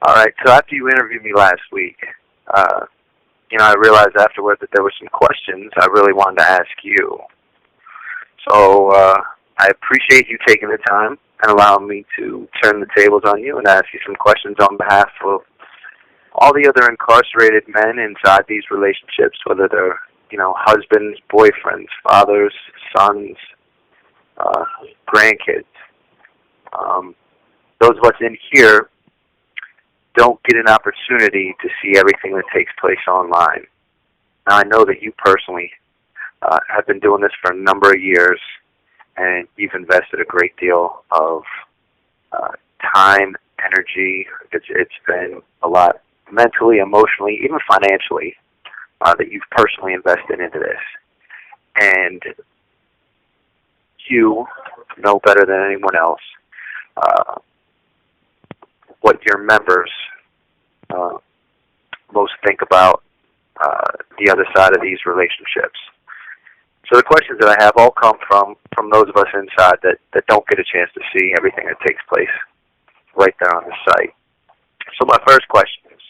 All right, so after you interviewed me last week, I realized afterward that there were some questions I really wanted to ask you. So I appreciate you taking the time and allowing me to turn the tables on you and ask you some questions on behalf of all the other incarcerated men inside these relationships, whether they're, husbands, boyfriends, fathers, sons, grandkids. Those of us in here don't get an opportunity to see everything that takes place online. Now, I know that you personally have been doing this for a number of years, and you've invested a great deal of time, energy. It's been a lot mentally, emotionally, even financially that you've personally invested into this. And you know better than anyone else what your members most think about the other side of these relationships. So the questions that I have all come from those of us inside that don't get a chance to see everything that takes place right there on the site. So my first question is,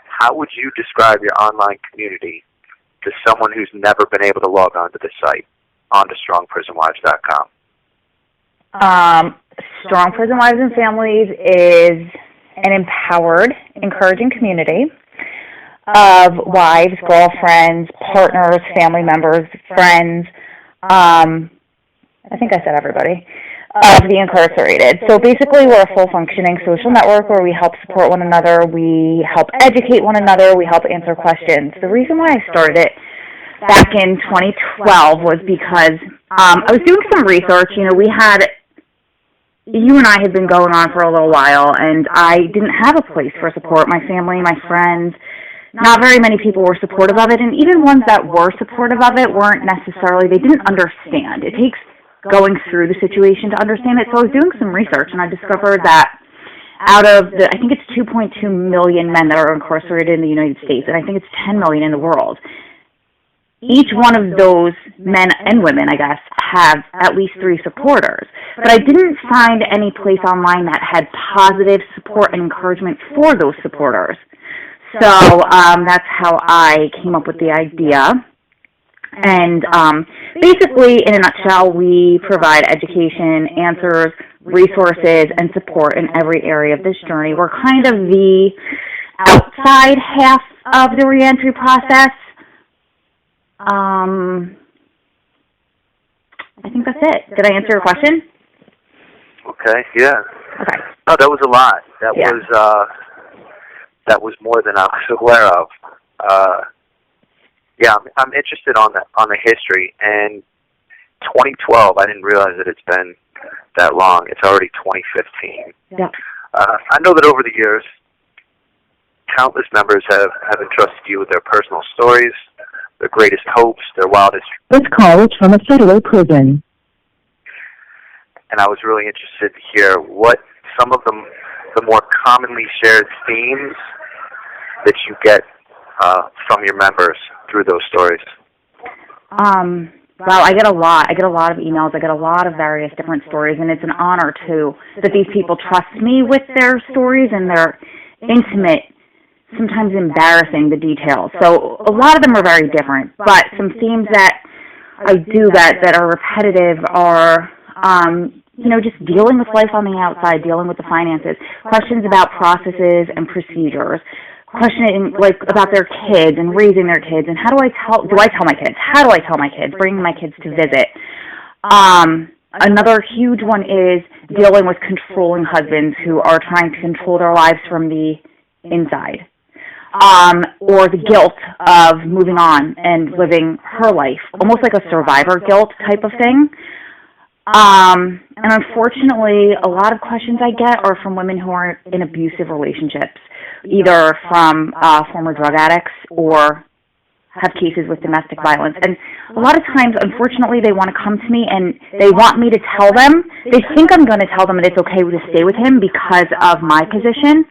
how would you describe your online community to someone who's never been able to log on to the site, onto strongprisonwives.com? Strong Prison Wives and Families is an empowered, encouraging community of wives, girlfriends, partners, family members, friends, I think I said everybody, of the incarcerated. So basically we're a full-functioning social network where we help support one another, we help educate one another, we help answer questions. The reason why I started it back in 2012 was because I was doing some research. You and I had been going on for a little while, and I didn't have a place for support. My family, my friends, not very many people were supportive of it, and even ones that were supportive of it they didn't understand. It takes going through the situation to understand it. So I was doing some research, and I discovered that out of I think it's 2.2 million men that are incarcerated in the United States, and I think it's 10 million in the world. Each one of those men and women, I guess, have at least 3 supporters. But I didn't find any place online that had positive support and encouragement for those supporters. So that's how I came up with the idea. And basically, in a nutshell, we provide education, answers, resources, and support in every area of this journey. We're kind of the outside half of the reentry process. I think that's it. Did I answer your question? Okay, yeah. Okay. No, that was a lot. Yeah. That was more than I was aware of. I'm interested on the history. And 2012, I didn't realize that it's been that long. It's already 2015. Yeah. I know that over the years, countless members have entrusted you with their personal stories, their greatest hopes, their wildest. This call is from a federal prison. And I was really interested to hear what some of the more commonly shared themes that you get from your members through those stories. Wow, I get a lot. I get a lot of emails. I get a lot of various different stories, and it's an honor, too, that these people trust me with their stories and their intimate, sometimes embarrassing, the details. So a lot of them are very different, but some themes that I do that are repetitive are, just dealing with life on the outside, dealing with the finances, questions about processes and procedures, questioning about their kids and raising their kids, and do I tell my kids? How do I tell my kids? Bringing my kids to visit. Another huge one is dealing with controlling husbands who are trying to control their lives from the inside. Or the guilt of moving on and living her life, almost like a survivor guilt type of thing. And unfortunately, a lot of questions I get are from women who are in abusive relationships, either from former drug addicts or have cases with domestic violence. And a lot of times, unfortunately, they want to come to me and they want me to tell them. They think I'm going to tell them that it's okay to stay with him because of my position.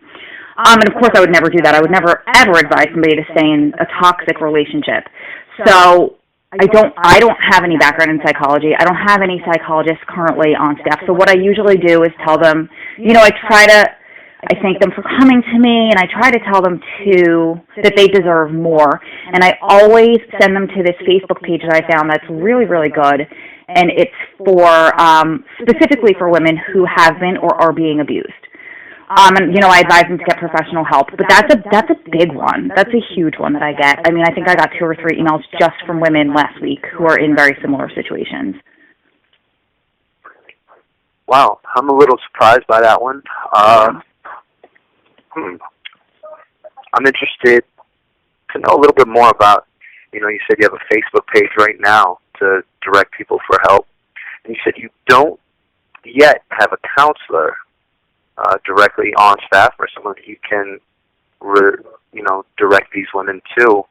And of course I would never do that. I would never ever advise somebody to stay in a toxic relationship. So I don't have any background in psychology. I don't have any psychologists currently on staff. So what I usually do is tell them, I thank them for coming to me, and I try to tell them, too, that they deserve more. And I always send them to this Facebook page that I found that's really, really good, and it's for specifically for women who have been or are being abused. And, I advise them to get professional help, but that's a big one. That's a huge one that I get. I mean, I think I got 2 or 3 emails just from women last week who are in very similar situations. Wow, I'm a little surprised by that one. I'm interested to know a little bit more about, you said you have a Facebook page right now to direct people for help. And you said you don't yet have a counselor directly on staff or someone that you can, direct these women to.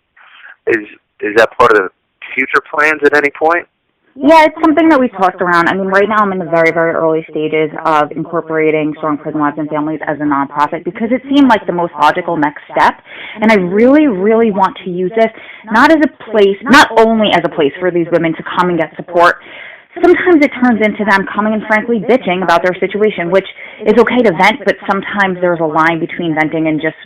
Is that part of the future plans at any point? Yeah, it's something that we've tossed around. I mean, right now I'm in the very, very early stages of incorporating Strong Prison Wives and Families as a nonprofit because it seemed like the most logical next step. And I really, really want to use this not only as a place for these women to come and get support. Sometimes it turns into them coming and frankly bitching about their situation, which is okay to vent, but sometimes there's a line between venting and just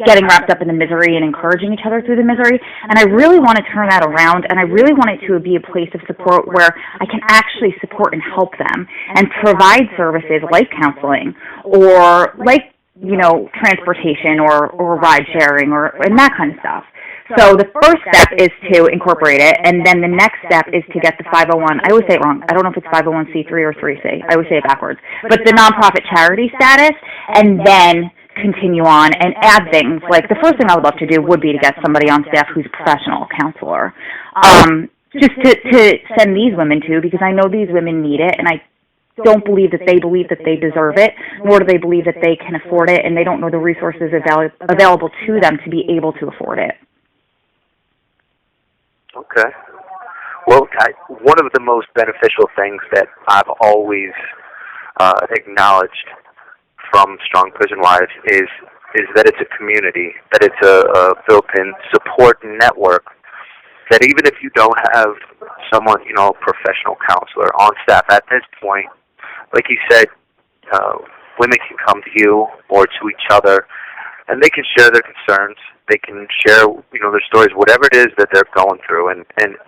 getting wrapped up in the misery and encouraging each other through the misery. And I really want to turn that around, and I really want it to be a place of support where I can actually support and help them and provide services like counseling or like, transportation or ride sharing and that kind of stuff. So the first step is to incorporate it, and then the next step is to get the 501. I always say it wrong. I don't know if it's 501c3 or 3c. I always say it backwards. But the nonprofit charity status, and then continue on and add things. Like the first thing I would love to do would be to get somebody on staff who's a professional counselor, just to send these women to, because I know these women need it, and I don't believe that they deserve it, nor do they believe that they can afford it, and they don't know the resources available to them to be able to afford it. Okay. Well, one of the most beneficial things that I've always acknowledged from Strong Prison Wives is that it's a community, that it's a built-in support network, that even if you don't have someone, a professional counselor on staff at this point, like you said, women can come to you or to each other, and they can share their concerns. They can share, their stories, whatever it is that they're going through, and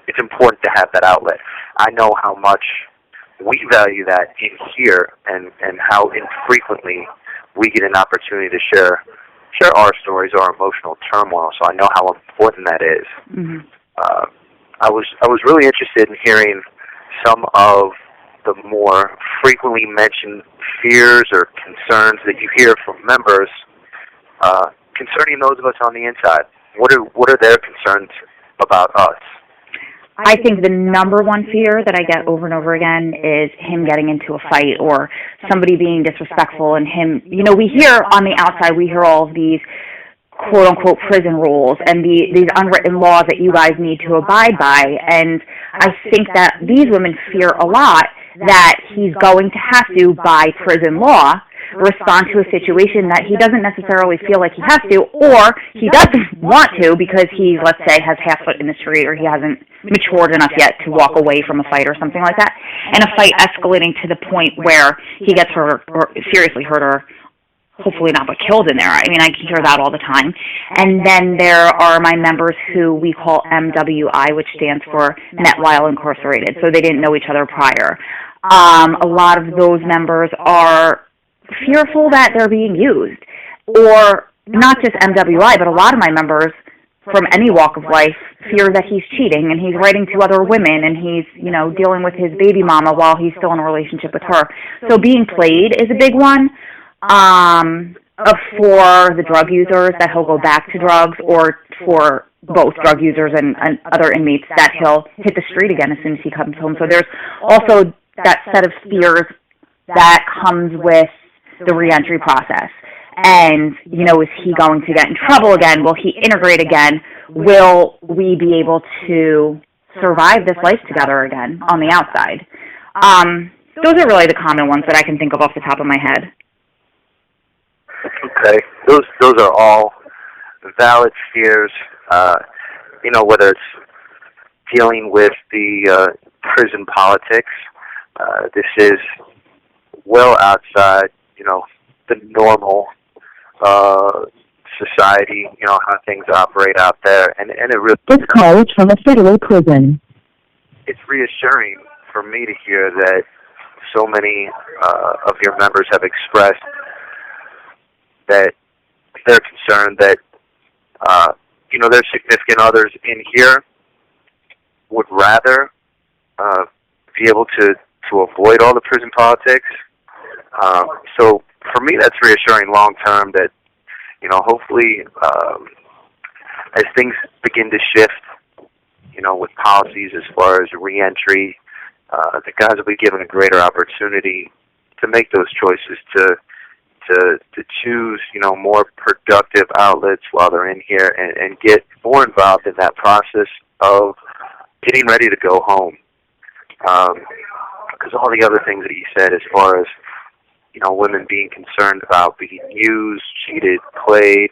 it's important to have that outlet. I know how much we value that in here, and how infrequently we get an opportunity to share our stories, our emotional turmoil. So I know how important that is. Mm-hmm. I was really interested in hearing some of the more frequently mentioned fears or concerns that you hear from members concerning those of us on the inside. What are their concerns about us? I think the number one fear that I get over and over again is him getting into a fight or somebody being disrespectful, and him, we hear on the outside, we hear all of these quote-unquote prison rules and these unwritten laws that you guys need to abide by, and I think that these women fear a lot that he's going to have to, by prison law, respond to a situation that he doesn't necessarily feel like he has to, or he doesn't want to because he, let's say, has half foot in the street, or he hasn't matured enough yet to walk away from a fight or something like that, and a fight escalating to the point where he gets hurt or seriously hurt or hopefully not but killed in there. I mean, I hear that all the time. And then there are my members who we call MWI, which stands for Met While Incarcerated, so they didn't know each other prior. A lot of those members are fearful that they're being used, or not just MWI, but a lot of my members from any walk of life fear that he's cheating and he's writing to other women and he's, dealing with his baby mama while he's still in a relationship with her. So being played is a big one. For the drug users, that he'll go back to drugs, or for both drug users and other inmates that he'll hit the street again as soon as he comes home. So there's also that set of fears that comes with the reentry process. And, is he going to get in trouble again? Will he integrate again? Will we be able to survive this life together again on the outside? Those are really the common ones that I can think of off the top of my head. Okay. Those are all valid fears, whether it's dealing with the prison politics. This is well outside, the normal society, how things operate out there, and it really, This call is from a federal prison. it's reassuring for me to hear that so many of your members have expressed that they're concerned that their significant others in here would rather be able to avoid all the prison politics. So for me, that's reassuring long term that, hopefully as things begin to shift, with policies as far as reentry, the guys will be given a greater opportunity to make those choices, to choose, more productive outlets while they're in here and get more involved in that process of getting ready to go home. Because all the other things that you said as far as, women being concerned about being used, cheated, played,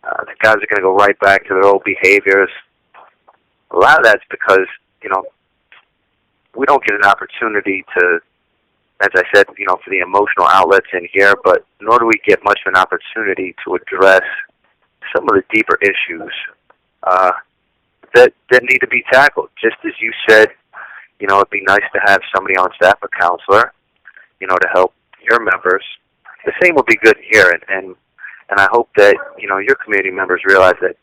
the guys are going to go right back to their old behaviors. A lot of that's because, we don't get an opportunity to, as I said, for the emotional outlets in here, but nor do we get much of an opportunity to address some of the deeper issues that need to be tackled. Just as you said, it'd be nice to have somebody on staff, a counselor, to help your members. The same will be good here, and I hope that, your community members realize that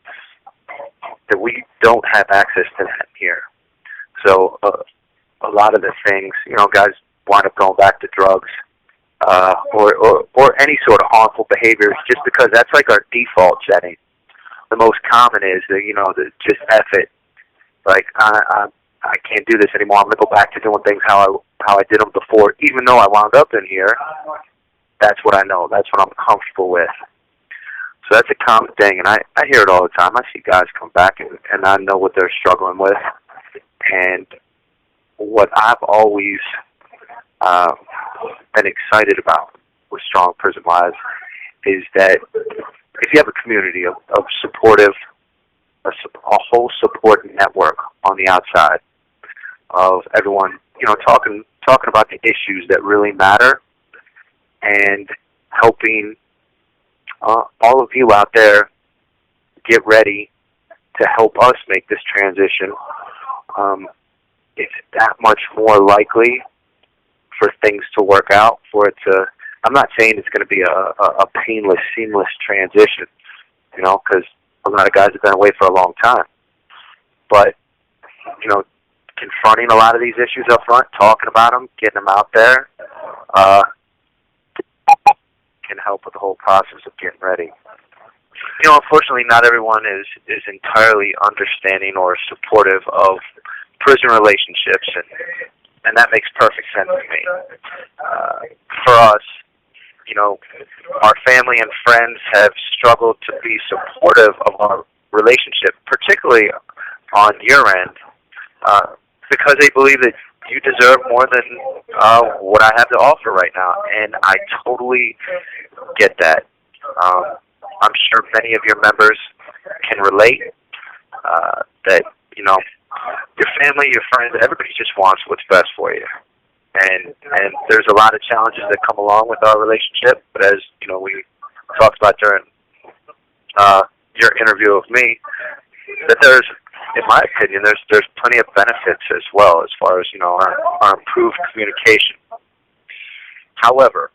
we don't have access to that here. So a lot of the things, guys wind up going back to drugs or any sort of harmful behaviors just because that's like our default setting. The most common is, the just F it. Like, I can't do this anymore. I'm going to go back to doing things how I did them before. Even though I wound up in here, that's what I know. That's what I'm comfortable with. So that's a common thing, and I hear it all the time. I see guys come back, and I know what they're struggling with. And what I've always been excited about with Strong Prison Lives is that if you have a community of supportive, a whole support network on the outside of everyone, talking about the issues that really matter and helping all of you out there get ready to help us make this transition, it's that much more likely for things to work out, for it to, I'm not saying it's going to be a painless, seamless transition, because a lot of guys have been away for a long time. But, confronting a lot of these issues up front, talking about them, getting them out there, can help with the whole process of getting ready. Unfortunately, not everyone is entirely understanding or supportive of prison relationships, and that makes perfect sense to me. For us, our family and friends have struggled to be supportive of our relationship, particularly on your end, because they believe that you deserve more than what I have to offer right now, and I totally get that. I'm sure many of your members can relate that, your family, your friends, everybody just wants what's best for you. And there's a lot of challenges that come along with our relationship, but as, we talked about during your interview with me, that there's, in my opinion, there's plenty of benefits as well as far as, our improved communication. However,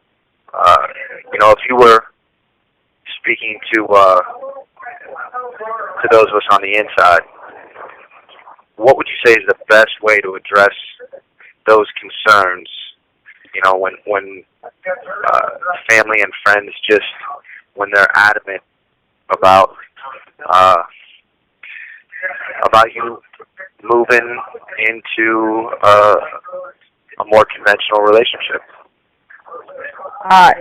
if you were speaking to those of us on the inside, what would you say is the best way to address those concerns, when family and friends just, when they're adamant about you moving into a more conventional relationship?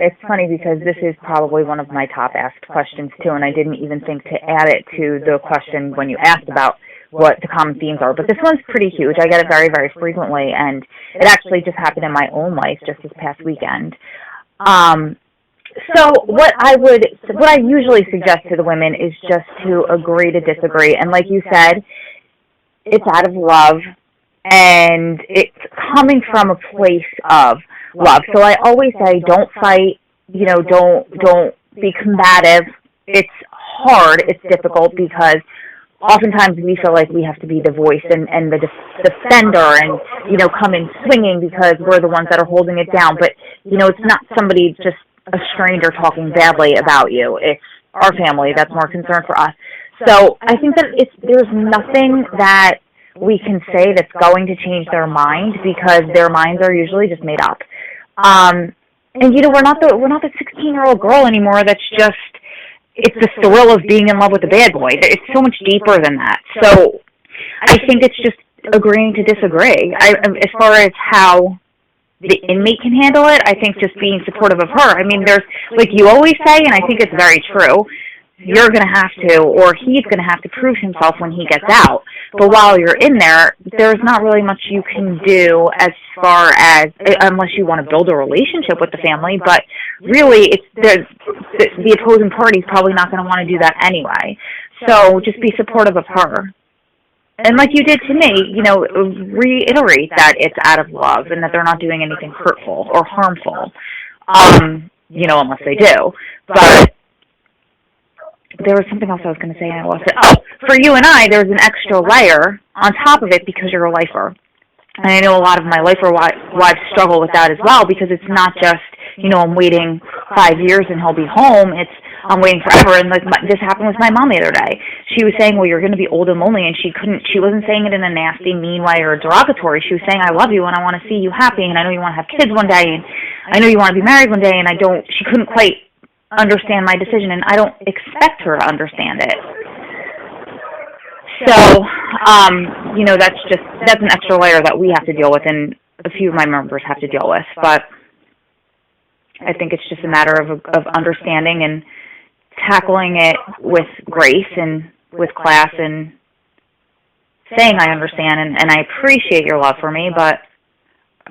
It's funny because this is probably one of my top asked questions too, and I didn't even think to add it to the question when you asked about what the common themes are. But this one's pretty huge. I get it very, very frequently, and it actually just happened in my own life just this past weekend. So what I usually suggest to the women is just to agree to disagree. And like you said, it's out of love, and it's coming from a place of love. So I always say, don't fight, don't be combative. It's hard. It's difficult because oftentimes we feel like we have to be the voice and the defender and, come in swinging because we're the ones that are holding it down. But, it's not somebody, just a stranger talking badly about you. It's our family that's more concerned for us. So I think that there's nothing that we can say that's going to change their mind because their minds are usually just made up. And we're not the 16-year-old girl anymore that's just, it's the thrill of being in love with a bad boy. It's so much deeper than that. So I think it's just agreeing to disagree. As far as how the inmate can handle it, I think just being supportive of her. I mean, there's, like you always say, and I think it's very true, you're going to have to, or he's going to have to prove himself when he gets out. But while you're in there, there's not really much you can do as far as, unless you want to build a relationship with the family, but really it's the opposing party's probably not going to want to do that anyway. So just be supportive of her. And like you did to me, reiterate that it's out of love and that they're not doing anything hurtful or harmful, unless they do. But there was something else I was going to say and I lost it. Oh, for you and I, there's an extra layer on top of it because you're a lifer. And I know a lot of my lifer wives struggle with that as well because it's not just, I'm waiting 5 years and he'll be home. It's, I'm waiting forever. And this happened with my mom the other day. She was saying, well, you're going to be old and lonely. And she wasn't saying it in a nasty, mean way or derogatory. She was saying, I love you and I want to see you happy. And I know you want to have kids one day. And I know you want to be married one day. And she couldn't quite understand my decision, and I don't expect her to understand it. So, that's an extra layer that we have to deal with, and a few of my members have to deal with. But I think it's just a matter of understanding and tackling it with grace and with class and saying I understand and I appreciate your love for me, but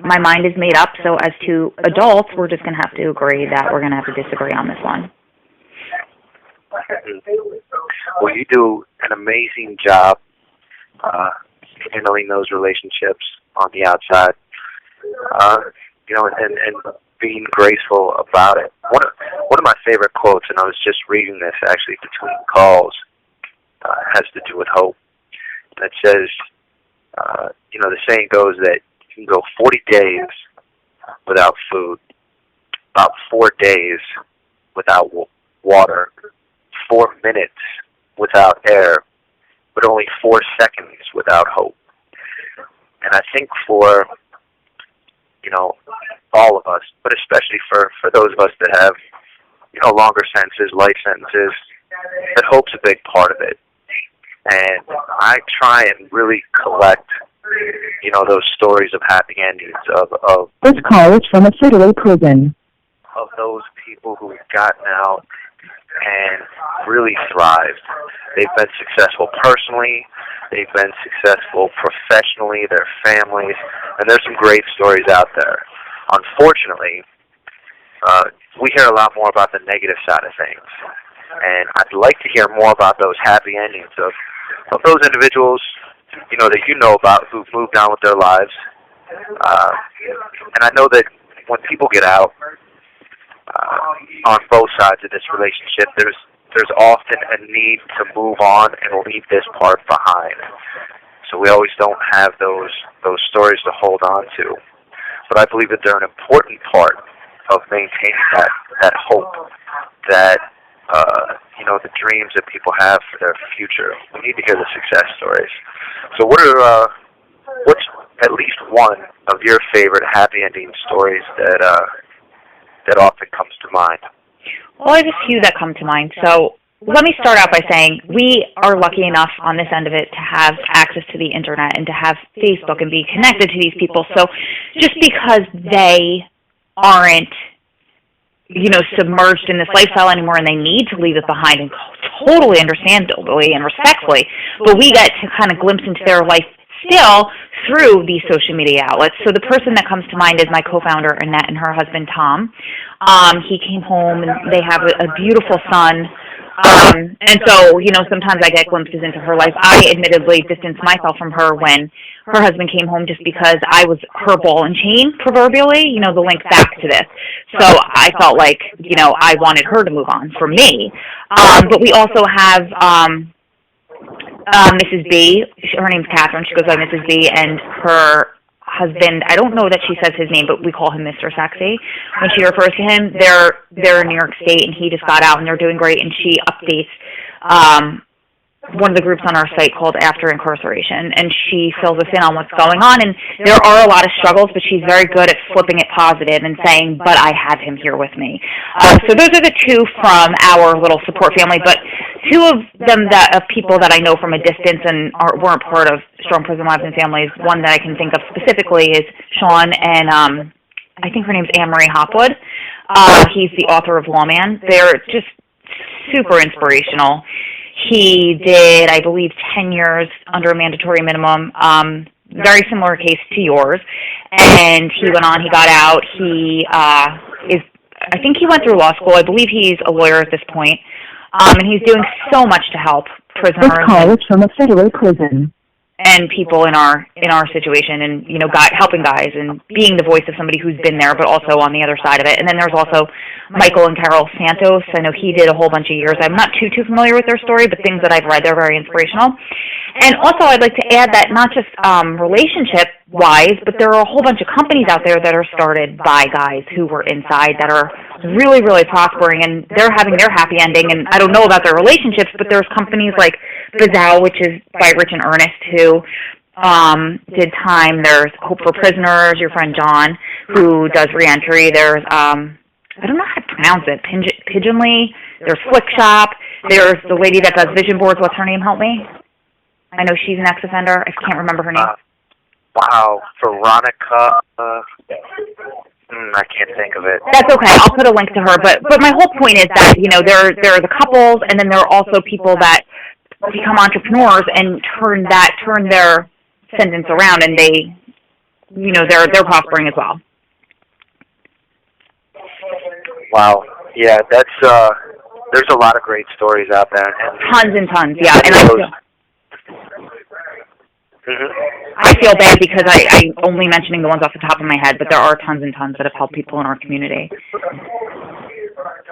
my mind is made up, so as to adults, we're just going to have to agree that we're going to have to disagree on this one. Well, you do an amazing job handling those relationships on the outside, and being graceful about it. One of my favorite quotes, and I was just reading this actually between calls, has to do with hope. That says, the saying goes that you can go 40 days without food, about 4 days without water, 4 minutes without air, but only 4 seconds without hope. And I think for, all of us, but especially for those of us that have, longer sentences, life sentences, that hope's a big part of it. And I try and really collect those stories of happy endings of This call is from a federal prison. Of those people who've gotten out and really thrived. They've been successful personally. They've been successful professionally, their families, and there's some great stories out there. Unfortunately, we hear a lot more about the negative side of things. And I'd like to hear more about those happy endings of those individuals that you know about who've moved on with their lives. And I know that when people get out on both sides of this relationship, there's often a need to move on and leave this part behind. So we always don't have those stories to hold on to. But I believe that they're an important part of maintaining that hope, that the dreams that people have for their future. We need to hear the success stories. So what's at least one of your favorite happy ending stories that often comes to mind? Well, I have a few that come to mind. So let me start out by saying we are lucky enough on this end of it to have access to the internet and to have Facebook and be connected to these people. So just because they aren't submerged in this lifestyle anymore and they need to leave it behind, and totally understandably and respectfully, but we get to kind of glimpse into their life still through these social media outlets. So the person that comes to mind is my co-founder, Annette, and her husband, Tom. He came home, and they have a beautiful son. And so, sometimes I get glimpses into her life. I admittedly distanced myself from her when her husband came home just because I was her ball and chain, proverbially, the link back to this. So I felt like, I wanted her to move on from me. But we also have Mrs. B. Her name's Catherine. She goes by Mrs. B. And her husband, I don't know that she says his name, but we call him Mr. Sexy. When she refers to him, they're in New York State, and he just got out, and they're doing great. And she updates one of the groups on our site called After Incarceration, and she fills us in on what's going on. And there are a lot of struggles, but she's very good at flipping it positive and saying, but I have him here with me. So those are the two from our little support family, but two of them of people that I know from a distance and weren't part of Strong Prison Wives and Families. One that I can think of specifically is Sean, and I think her name's Anne-Marie Hopwood. He's the author of Lawman. They're just super inspirational. He did, I believe, 10 years under a mandatory minimum, very similar case to yours. And he went on, he got out. I think he went through law school. I believe he's a lawyer at this point. And he's doing so much to help prisoners. This call is from a federal prison. And people in our situation, and helping guys and being the voice of somebody who's been there, but also on the other side of it. And then there's also Michael and Carol Santos. I know he did a whole bunch of years. I'm not too familiar with their story, but things that I've read, they're very inspirational. And also, I'd like to add that not just relationship-wise, but there are a whole bunch of companies out there that are started by guys who were inside that are really, really prospering, and they're having their happy ending. And I don't know about their relationships, but there's companies like Bizal, which is by Rich and Ernest, who did time. There's Hope for Prisoners, your friend John, who does reentry. There's, I don't know how to pronounce it, Pigeonly. There's Flick Shop. There's the lady that does vision boards. What's her name? Help me. I know she's an ex-offender. I can't remember her name. Wow, Veronica. I can't think of it. That's okay. I'll put a link to her. But my whole point is that there are the couples, and then there are also people that become entrepreneurs and turn their sentence around, and they're prospering as well. Wow. Yeah, that's there's a lot of great stories out there. And tons and tons. Yeah, and I feel bad because I'm only mentioning the ones off the top of my head, but there are tons and tons that have helped people in our community.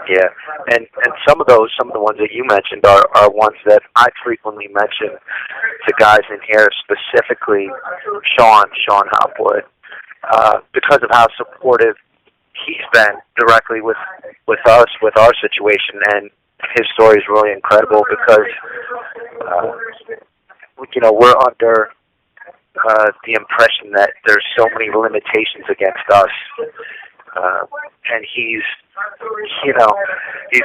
Yeah, and some of the ones that you mentioned are ones that I frequently mention to guys in here, specifically Sean Hopwood, because of how supportive he's been directly with us, with our situation, and his story is really incredible because we're under the impression that there's so many limitations against us, and he's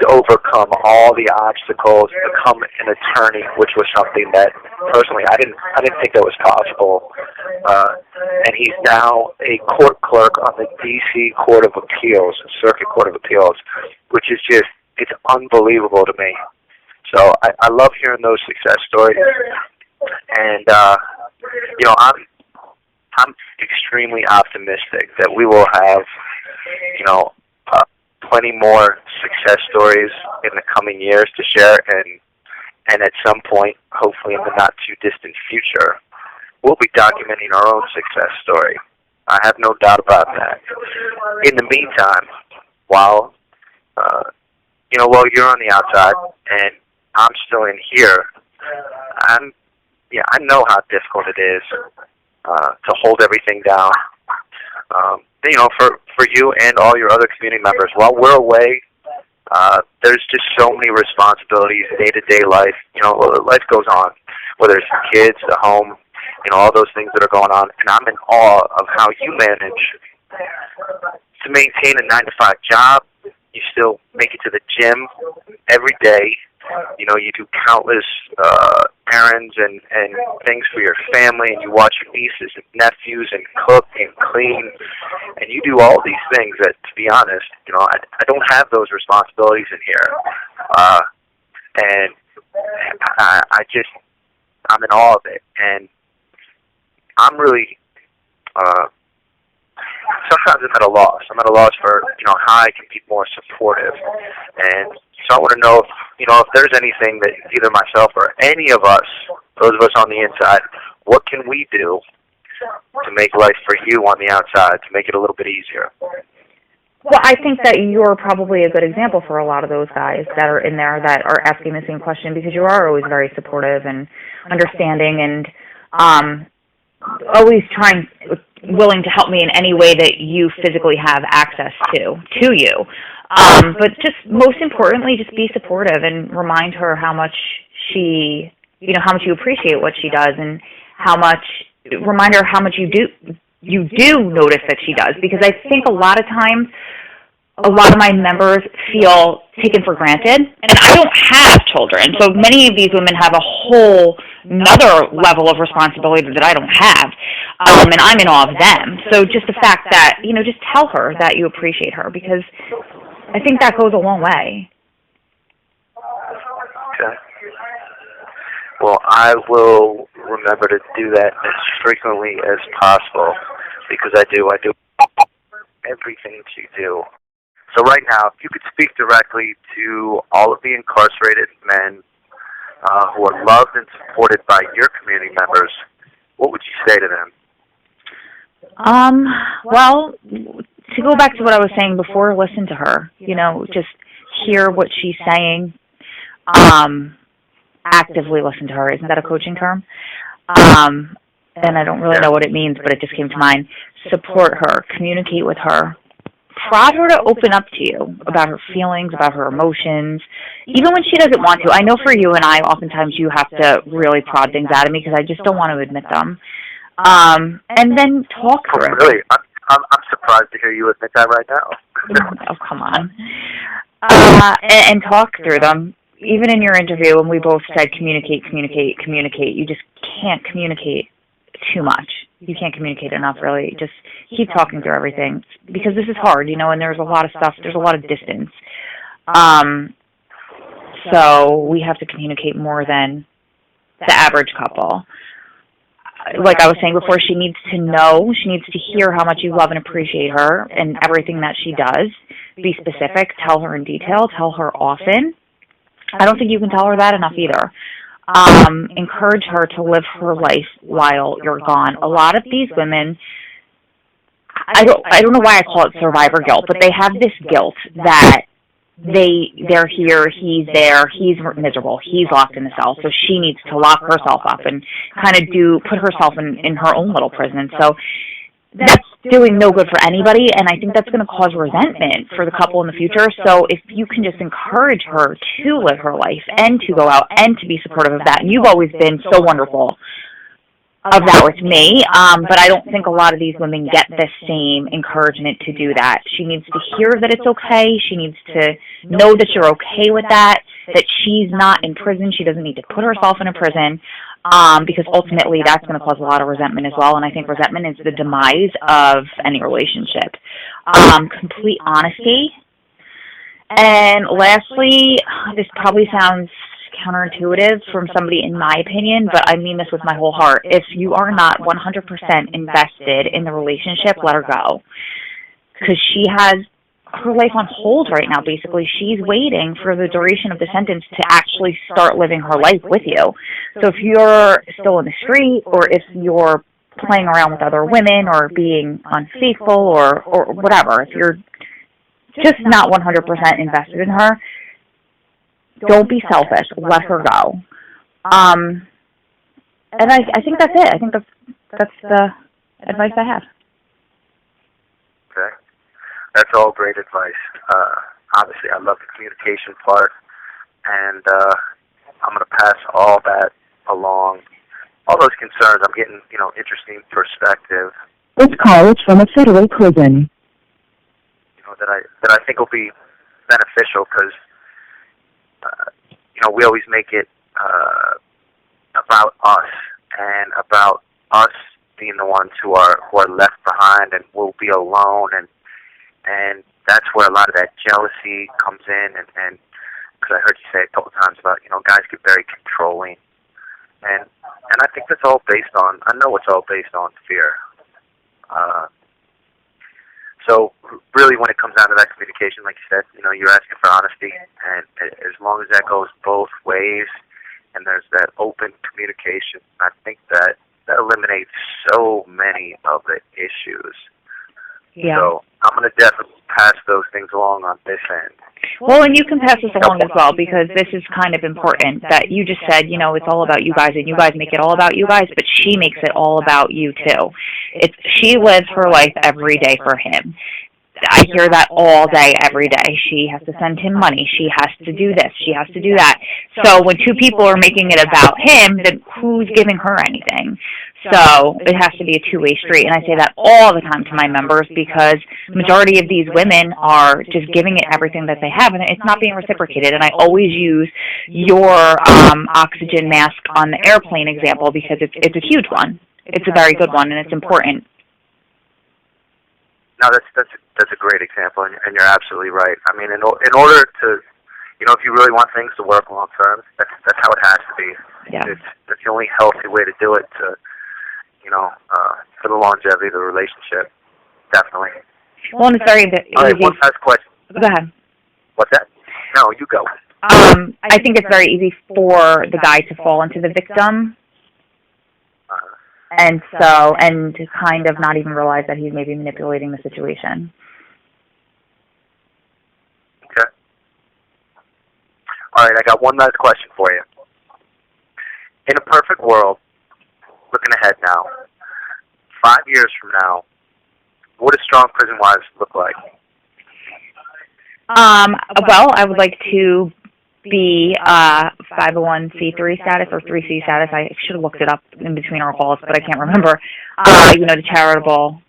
overcome all the obstacles, become an attorney, which was something that personally I didn't think that was possible. And he's now a court clerk on the D.C. Circuit Court of Appeals, which is it's unbelievable to me. So I love hearing those success stories, and I'm extremely optimistic that we will have plenty more success stories in the coming years to share, and at some point, hopefully in the not too distant future, we'll be documenting our own success story. I have no doubt about that. In the meantime, while you're on the outside and I'm still in here, I know how difficult it is to hold everything down. For you and all your other community members, while we're away, there's just so many responsibilities, day-to-day life. Life goes on, whether it's the kids, the home, all those things that are going on. And I'm in awe of how you manage to maintain a 9-to-5 job. You still make it to the gym every day. You do countless errands and things for your family, and you watch your nieces and nephews and cook and clean, and you do all these things that, to be honest, I don't have those responsibilities in here. And I'm in awe of it. And I'm really, sometimes I'm at a loss. I'm at a loss for, how I can be more supportive. And So I want to know if, if there's anything that either myself or any of us, those of us on the inside, what can we do to make life for you on the outside, to make it a little bit easier? Well, I think that you're probably a good example for a lot of those guys that are in there that are asking the same question, because you are always very supportive and understanding and always willing to help me in any way that you physically have access to you. But just most importantly, just be supportive and remind her how much how much you appreciate what she does, and remind her how much you do notice that she does, because I think a lot of times a lot of my members feel taken for granted, and I don't have children, so many of these women have a whole another level of responsibility that I don't have, and I'm in awe of them. So just the fact that, just tell her that you appreciate her, because I think that goes a long way. Okay. Well, I will remember to do that as frequently as possible, because I do everything that you do. So right now, if you could speak directly to all of the incarcerated men who are loved and supported by your community members, what would you say to them? Well, to go back to what I was saying before, listen to her. Just hear what she's saying. Actively listen to her. Isn't that a coaching term? And I don't really know what it means, but it just came to mind. Support her. Communicate with her. Prod her to open up to you about her feelings, about her emotions, even when she doesn't want to. I know for you and I, oftentimes you have to really prod things out of me because I just don't want to admit them. And then talk through it. Really? I'm surprised to hear you admit that right now. Oh, come on. And talk through them. Even in your interview, when we both said communicate, you just can't communicate too much. You can't communicate enough, really. Just keep talking through everything, because this is hard, and there's a lot of stuff. There's a lot of distance. So we have to communicate more than the average couple. Like I was saying before, she needs to know, she needs to hear how much you love and appreciate her and everything that she does. Be specific. Tell her in detail. Tell her often. I don't think you can tell her that enough either. Encourage her to live her life while you're gone. A lot of these women, I don't know why I call it survivor guilt, but they have this guilt that they're here, he's there, he's miserable, he's locked in the cell, so she needs to lock herself up and kind of put herself in her own little prison. So that's doing no good for anybody, and I think that's going to cause resentment for the couple in the future. So if you can just encourage her to live her life and to go out and to be supportive of that, and you've always been so wonderful of that with me, but I don't think a lot of these women get the same encouragement to do that. She needs to hear that it's okay. She needs to know that you're okay with that she's not in prison. She doesn't need to put herself in a prison, because ultimately that's going to cause a lot of resentment as well, and I think resentment is the demise of any relationship. Complete honesty. And lastly, this probably sounds counterintuitive from somebody in my opinion, but I mean this with my whole heart. If you are not 100% invested in the relationship, let her go. Because she has her life on hold right now, basically. She's waiting for the duration of the sentence to actually start living her life with you. So if you're still in the street, or if you're playing around with other women or being unfaithful or whatever, if you're just not 100% invested in her, don't be selfish. Let her go. And I think that's it. I think that's the advice I have. Okay. That's all great advice. Obviously, I love the communication part, and I'm going to pass all that along. All those concerns, I'm getting, interesting perspective. This call is from a federal prison. That I think will be beneficial, because we always make it about us and about us being the ones who are left behind and will be alone, and that's where a lot of that jealousy comes in, and because I heard you say a couple times about guys get very controlling, and I think that's all based on, I know it's all based on fear. So really, when it comes down to that communication, like you said, you're asking for honesty, and as long as that goes both ways, and there's that open communication, I think that eliminates so many of the issues. Yeah. So I'm going to definitely pass those things along on this end. Well, and you can pass this along as well, because this is kind of important that you just said, it's all about you guys, and you guys make it all about you guys, but she makes it all about you too. She lives her life every day for him. I hear that all day, every day. She has to send him money. She has to do this. She has to do that. So when two people are making it about him, then who's giving her anything? So it has to be a two-way street. And I say that all the time to my members, because the majority of these women are just giving it everything that they have, and it's not being reciprocated. And I always use your oxygen mask on the airplane example, because it's a huge one. It's a very good one, and it's important. No, that's a great example, and you're absolutely right. I mean, in order to, if you really want things to work long term, that's how it has to be. Yeah. That's the only healthy way to do it. For the longevity of the relationship, definitely. Well, and it's very easy. All right, one last question. Go ahead. What's that? No, you go. I think it's very easy for the guy to fall into the victim. And to kind of not even realize that he's maybe manipulating the situation. Okay. All right, I got one last question for you. In a perfect world, looking ahead now, 5 years from now, what does Strong Prison Wives look like? Well, I would like to be 501c3 status or 3C status. I should have looked it up in between our calls, but I can't remember. The charitable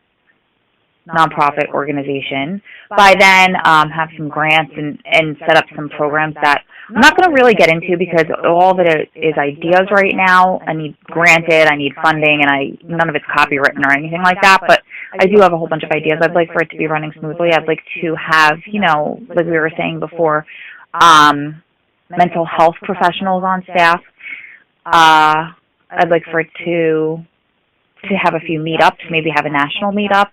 nonprofit organization. By then, have some grants and set up some programs that I'm not going to really get into, because all of it is ideas right now. I need funding, and none of it's copywritten or anything like that, but I do have a whole bunch of ideas. I'd like for it to be running smoothly. I'd like to have, like we were saying before, mental health professionals on staff. I'd like for it to have a few meetups, maybe have a national meetup.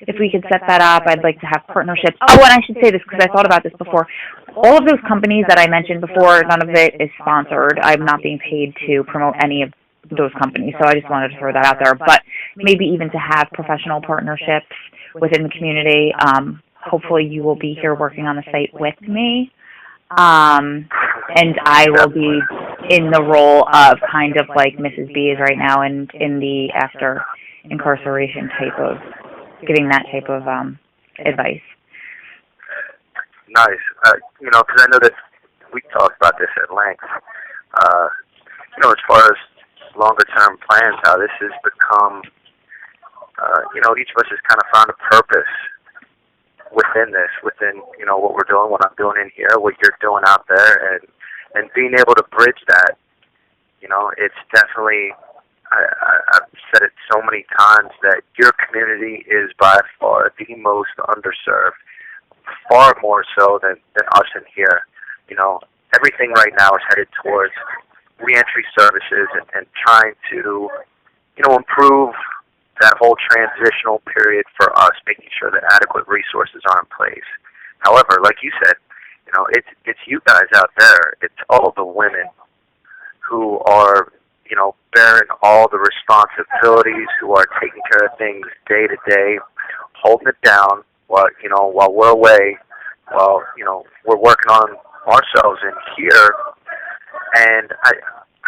If we could set that up, I'd like to have partnerships. Oh, and I should say this, because I thought about this before. All of those companies that I mentioned before, none of it is sponsored. I'm not being paid to promote any of those companies, so I just wanted to throw that out there. But maybe even to have professional partnerships within the community. Hopefully you will be here working on the site with me. And I will be in the role of kind of like Mrs. B is right now, and in the after incarceration type of, giving that type of advice. Nice. Because I know that we talked about this at length. As far as longer term plans, how this has become, each of us has kind of found a purpose within this, within, what we're doing, what I'm doing in here, what you're doing out there, and being able to bridge that. It's definitely, I've said it so many times, that your community is by far the most underserved, far more so than us in here. Everything right now is headed towards reentry services and trying to, improve that whole transitional period for us, making sure that adequate resources are in place. However, like you said, it's you guys out there. It's all the women who are, bearing all the responsibilities, who are taking care of things day to day, holding it down while we're away, while, we're working on ourselves in here. And I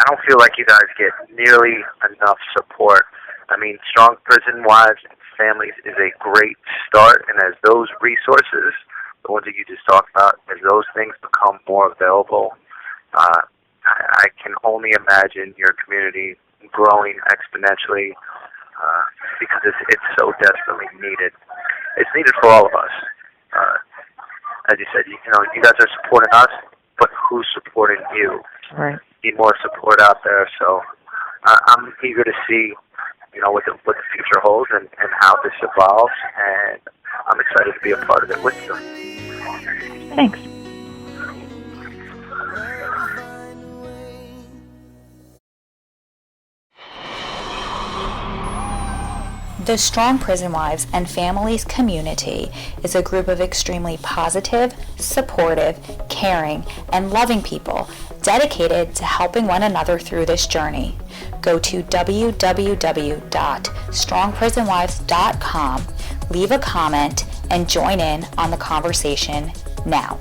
don't feel like you guys get nearly enough support. I mean, Strong Prison Wives and Families is a great start, and as those resources, the ones that you just talked about, as those things become more available, I can only imagine your community growing exponentially, because it's so desperately needed. It's needed for all of us. As you said, you guys are supporting us, but who's supporting you? Right. Need more support out there. So I'm eager to see, what the future holds and how this evolves, and I'm excited to be a part of it with you. Thanks. The Strong Prison Wives and Families community is a group of extremely positive, supportive, caring, and loving people dedicated to helping one another through this journey. Go to www.strongprisonwives.com, leave a comment, and join in on the conversation now.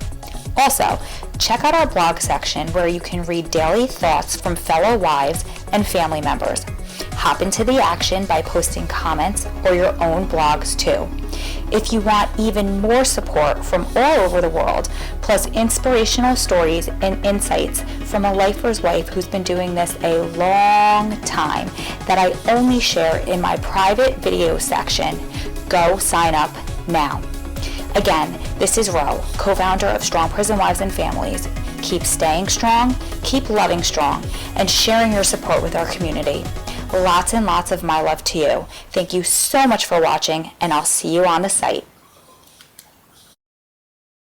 Also, check out our blog section where you can read daily thoughts from fellow wives and family members. Hop into the action by posting comments or your own blogs too. If you want even more support from all over the world, plus inspirational stories and insights from a lifer's wife who's been doing this a long time that I only share in my private video section, go sign up now. Again, this is Ro, co-founder of Strong Prison Wives and Families. Keep staying strong, keep loving strong, and sharing your support with our community. Lots and lots of my love to you. Thank you so much for watching, and I'll see you on the site.